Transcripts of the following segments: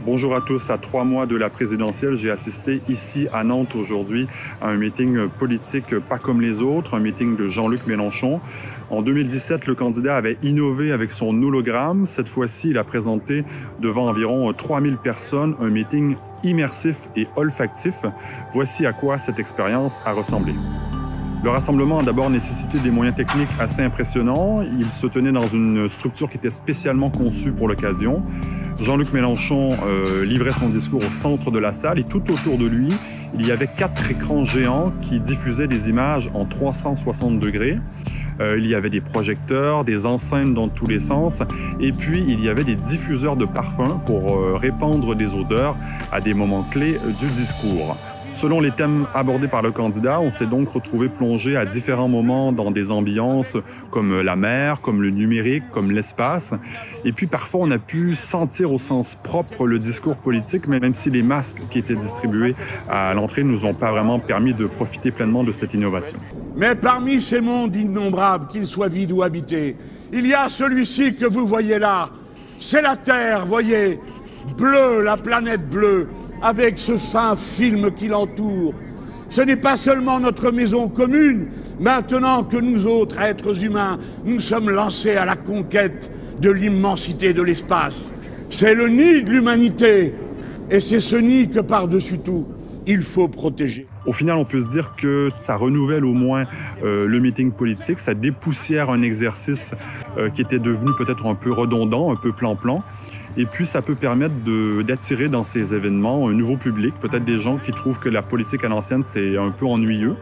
Bonjour à tous. À 3 mois de la présidentielle, j'ai assisté ici à Nantes aujourd'hui à un meeting politique pas comme les autres, un meeting de Jean-Luc Mélenchon. En 2017, le candidat avait innové avec son hologramme. Cette fois-ci, il a présenté devant environ 3000 personnes un meeting immersif et olfactif. Voici à quoi cette expérience a ressemblé. Le rassemblement a d'abord nécessité des moyens techniques assez impressionnants. Il se tenait dans une structure qui était spécialement conçue pour l'occasion. Jean-Luc Mélenchon livrait son discours au centre de la salle et tout autour de lui, il y avait 4 écrans géants qui diffusaient des images en 360 degrés. Il y avait des projecteurs, des enceintes dans tous les sens et puis il y avait des diffuseurs de parfums pour répandre des odeurs à des moments clés du discours. Selon les thèmes abordés par le candidat, on s'est donc retrouvé plongé à différents moments dans des ambiances comme la mer, comme le numérique, comme l'espace. Et puis parfois, on a pu sentir au sens propre le discours politique, même si les masques qui étaient distribués à l'entrée ne nous ont pas vraiment permis de profiter pleinement de cette innovation. Mais parmi ces mondes innombrables, qu'ils soient vides ou habités, il y a celui-ci que vous voyez là. C'est la Terre, voyez, bleue, la planète bleue, avec ce fin film qui l'entoure. Ce n'est pas seulement notre maison commune, maintenant que nous autres êtres humains, nous sommes lancés à la conquête de l'immensité de l'espace. C'est le nid de l'humanité, et c'est ce nid que par-dessus tout, il faut protéger. Au final, on peut se dire que ça renouvelle au moins le meeting politique, ça dépoussière un exercice qui était devenu peut-être un peu redondant, un peu plan-plan. Et puis, ça peut permettre d'attirer dans ces événements un nouveau public, peut-être des gens qui trouvent que la politique à l'ancienne, c'est un peu ennuyeux.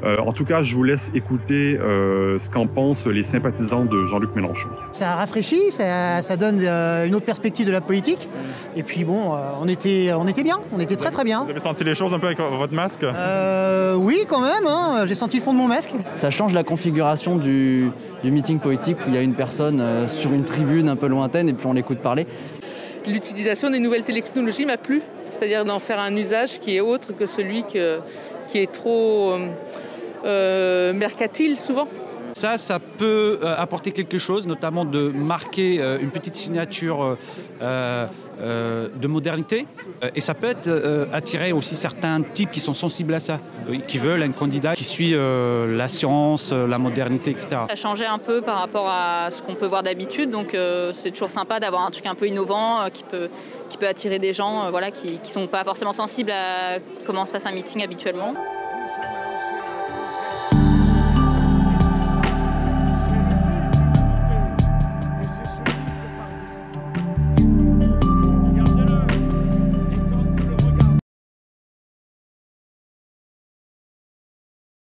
En tout cas, je vous laisse écouter ce qu'en pensent les sympathisants de Jean-Luc Mélenchon. Ça rafraîchit, ça donne une autre perspective de la politique. Et puis bon, on était bien, on était très très bien. Vous avez senti les choses un peu avec votre masque? Oui, quand même, hein, j'ai senti le fond de mon masque. Ça change la configuration du meeting politique où il y a une personne sur une tribune un peu lointaine et puis on l'écoute parler. L'utilisation des nouvelles technologies m'a plu, c'est-à-dire d'en faire un usage qui est autre que celui qui est trop mercantile souvent. Ça peut apporter quelque chose, notamment de marquer une petite signature de modernité. Et ça peut attirer aussi certains types qui sont sensibles à ça, qui veulent un candidat qui suit la science, la modernité, etc. Ça a changé un peu par rapport à ce qu'on peut voir d'habitude, donc c'est toujours sympa d'avoir un truc un peu innovant qui peut attirer des gens qui ne sont pas forcément sensibles à comment se passe un meeting habituellement.